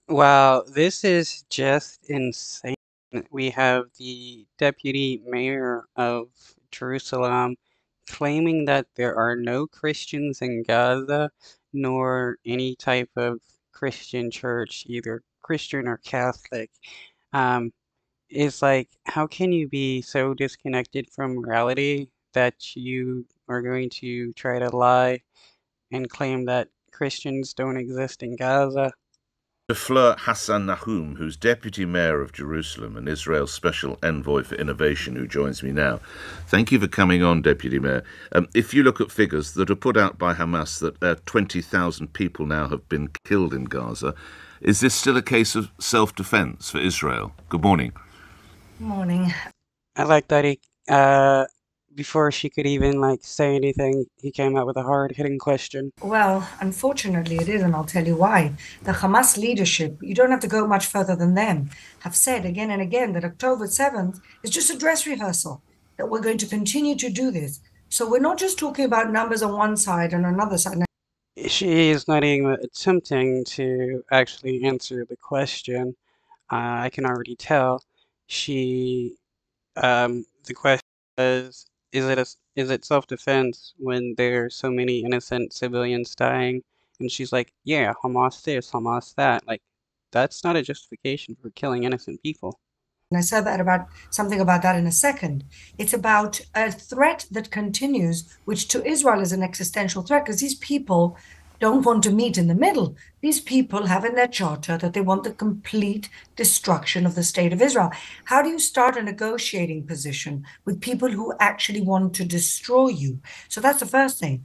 Wow, this is just insane. We have the deputy mayor of Jerusalem claiming that there are no Christians in Gaza, nor any type of Christian church, either Christian or Catholic. Um, it's like, how can you be so disconnected from reality that you are going to try to lie and claim that Christians don't exist in Gaza? Fleur Hassan Nahum, who's Deputy Mayor of Jerusalem and Israel's Special Envoy for Innovation, who joins me now. Thank you for coming on, Deputy Mayor. If you look at figures that are put out by Hamas that 20,000 people now have been killed in Gaza, is this still a case of self-defense for Israel? Good morning. Morning. I like that before she could even like say anything, he came out with a hard-hitting question. Well, unfortunately it is, and I'll tell you why. The Hamas leadership, you don't have to go much further than them, have said again and again that October 7th is just a dress rehearsal, that we're going to continue to do this. So we're not just talking about numbers on one side and another side. She is not even attempting to actually answer the question. I can already tell. She, the question is it self-defense when there's so many innocent civilians dying? And she's like, yeah, Hamas this, Hamas that. Like, that's not a justification for killing innocent people. And I said that about something about that in a second. It's about a threat that continues, which to Israel is an existential threat, because these people don't want to meet in the middle. These people have in their charter that they want the complete destruction of the state of Israel. How do you start a negotiating position with people who actually want to destroy you? So that's the first thing.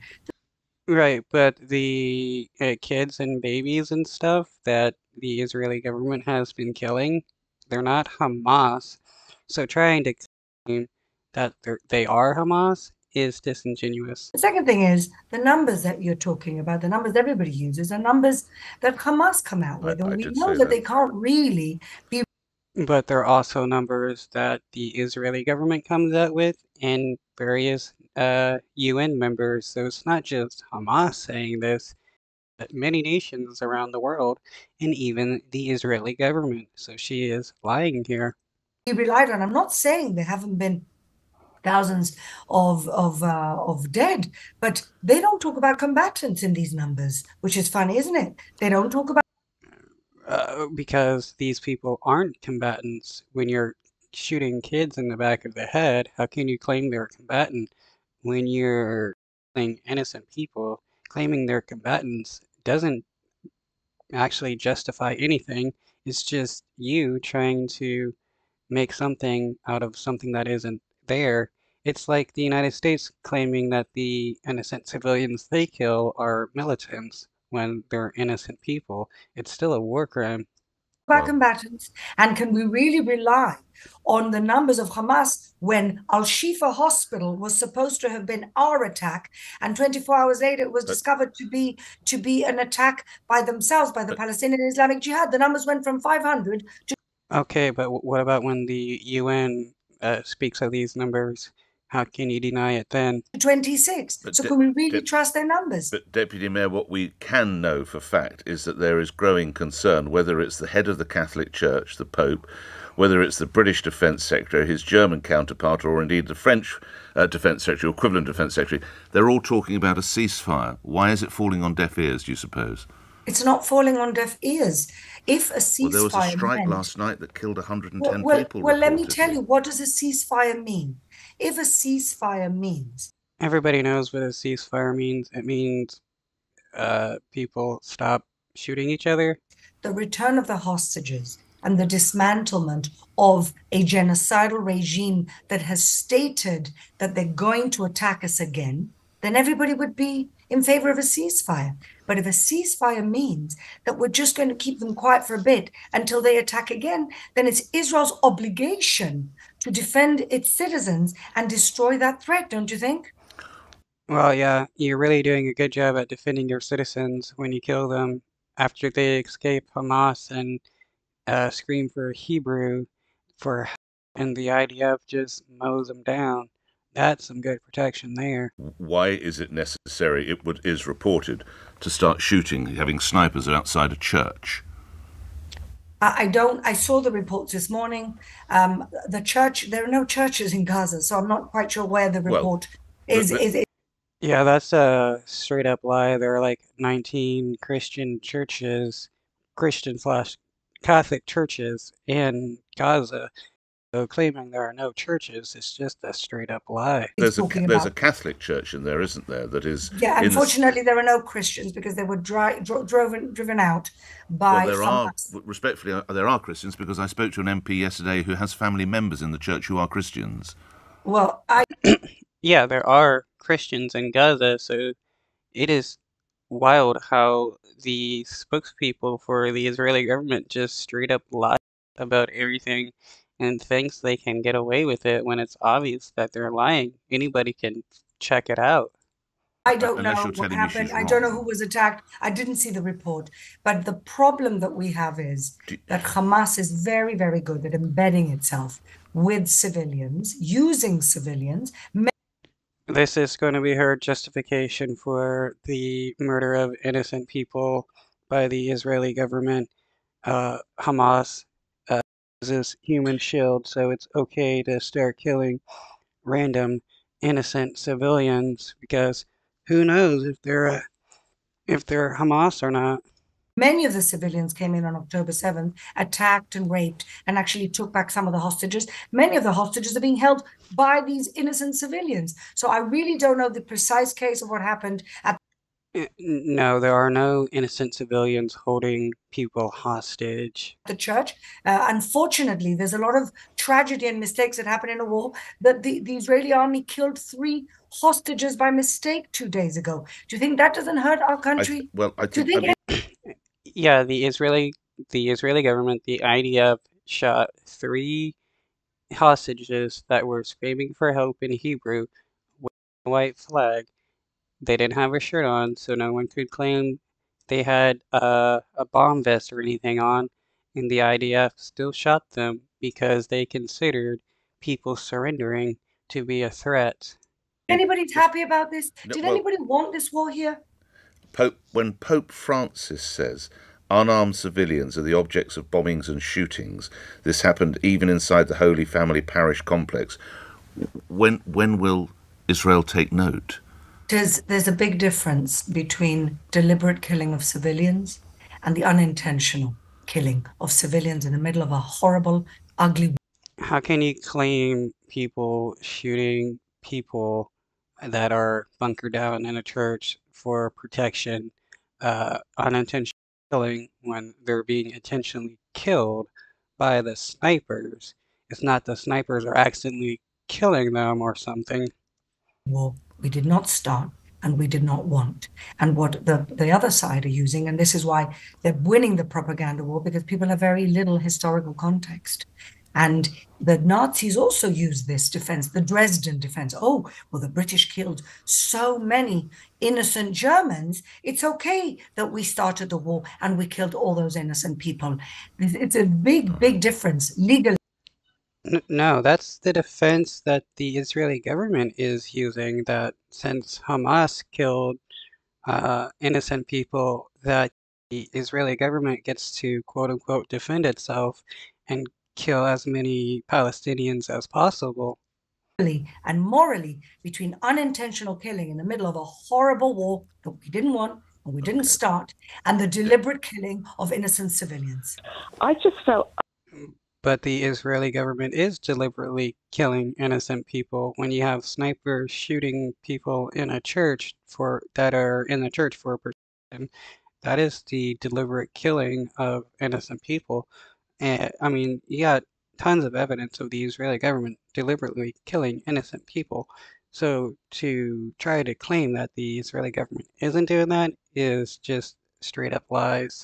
Right, but the kids and babies and stuff that the Israeli government has been killing, they're not Hamas. So trying to claim that they are Hamas is disingenuous. The second thing is the numbers that you're talking about, the numbers everybody uses, are numbers that Hamas come out with. And I we did know say that that. they can't really be. But there are also numbers that the Israeli government comes out with and various UN members. So it's not just Hamas saying this, but many nations around the world and even the Israeli government. So she is lying here. relied on. I'm not saying there haven't been thousands of dead, but they don't talk about combatants in these numbers, which is funny, isn't it? They don't talk about. Because these people aren't combatants. When you're shooting kids in the back of the head, how can you claim they're a combatant? When you're killing innocent people, claiming they're combatants doesn't actually justify anything. It's just you trying to make something out of something that isn't there. It's like the United States claiming that the innocent civilians they kill are militants when they're innocent people. It's still a war crime. About Well, combatants, and can we really rely on the numbers of Hamas when Al Shifa Hospital was supposed to have been our attack, and 24 hours later it was but, discovered to be an attack by themselves, by the but Palestinian Islamic Jihad? The numbers went from 500 to Okay, but what about when the UN speaks of these numbers? How can you deny it then? 26. but So de- can we really de- trust their numbers? But, Deputy Mayor, what we can know for fact is that there is growing concern, whether it's the head of the Catholic Church, the Pope, whether it's the British Defence Secretary, his German counterpart, or indeed the French Defence Secretary, or equivalent Defence Secretary. They're all talking about a ceasefire. Why is it falling on deaf ears, do you suppose? It's not falling on deaf ears. If a Well, there was a ceasefire strike meant, last night that killed well, 110 well, people, well, let me tell reportedly. you, what does a ceasefire mean? If a ceasefire means Everybody knows what a ceasefire means. It means people stop shooting each other. the return of the hostages and the dismantlement of a genocidal regime that has stated that they're going to attack us again, then everybody would be in favor of a ceasefire. But if a ceasefire means that we're just going to keep them quiet for a bit until they attack again, then it's Israel's obligation to defend its citizens and destroy that threat, don't you think? Well, yeah, you're really doing a good job at defending your citizens when you kill them after they escape Hamas and scream for Hebrew for and the IDF just mows them down. That's some good protection there. Why is it necessary, is reported, to start shooting, having snipers outside a church? I saw the reports this morning. The church, there are no churches in Gaza, so I'm not quite sure where the Well, report the, is. the, Yeah, that's a straight up lie. There are like 19 Christian churches, Christian slash Catholic churches in Gaza. So claiming there are no churches is just a straight up lie. He's talking there's a about. Catholic church in there, isn't there? That is Yeah, in the unfortunately, there are no Christians because they were driven out well, by there are Hamas. respectfully there are Christians because I spoke to an MP yesterday who has family members in the church who are Christians. Well, Yeah, there are Christians in Gaza, so it is wild how the spokespeople for the Israeli government just straight up lie about everything and thinks they can get away with it when it's obvious that they're lying. Anybody can check it out. I don't Unless know you're what telling me happened. she's I don't know who wrong. was attacked. I didn't see the report. But the problem that we have is Do, that Hamas is very, very good at embedding itself with civilians, using civilians. This is going to be her justification for the murder of innocent people by the Israeli government. Hamas uses human shield, so it's okay to start killing random innocent civilians because who knows if they're Hamas or not. Many of the civilians came in on October 7th, attacked and raped, and actually took back some of the hostages. Many of the hostages are being held by these innocent civilians. So I really don't know the precise case of what happened at No, there are no innocent civilians holding people hostage. the church. Unfortunately, there's a lot of tragedy and mistakes that happen in a war. That the Israeli army killed 3 hostages by mistake 2 days ago. Do you think that doesn't hurt our country? I Do you think think Yeah, the Israeli government, the IDF shot 3 hostages that were screaming for help in Hebrew with a white flag. They didn't have a shirt on, so no one could claim they had a bomb vest or anything on, and the IDF still shot them because they considered people surrendering to be a threat. anybody's just happy about this? no, Did well, anybody want this war here? When Pope Francis says unarmed civilians are the objects of bombings and shootings, this happened even inside the Holy Family Parish complex. When will Israel take note? There's a big difference between deliberate killing of civilians and the unintentional killing of civilians in the middle of a horrible, ugly. How can you claim people shooting people that are bunkered down in a church for protection, unintentional killing when they're being intentionally killed by the snipers? It's not the snipers are accidentally killing them or something. War we did not start and we did not want. And what the other side are using, and this is why they're winning the propaganda war, because people have very little historical context. And the Nazis also used this defense, the Dresden defense. Oh, well, the British killed so many innocent Germans. It's okay that we started the war and we killed all those innocent people. It's a big, big difference legally. No, that's the defense that the Israeli government is using, that since Hamas killed innocent people, that the Israeli government gets to quote unquote defend itself and kill as many Palestinians as possible. And morally between unintentional killing in the middle of a horrible war that we didn't want and we didn't Okay. start, and the deliberate killing of innocent civilians. I just felt But the Israeli government is deliberately killing innocent people when you have snipers shooting people in a church for that are in the church for protection. That is the deliberate killing of innocent people. And I mean, you got tons of evidence of the Israeli government deliberately killing innocent people. So to try to claim that the Israeli government isn't doing that is just straight up lies.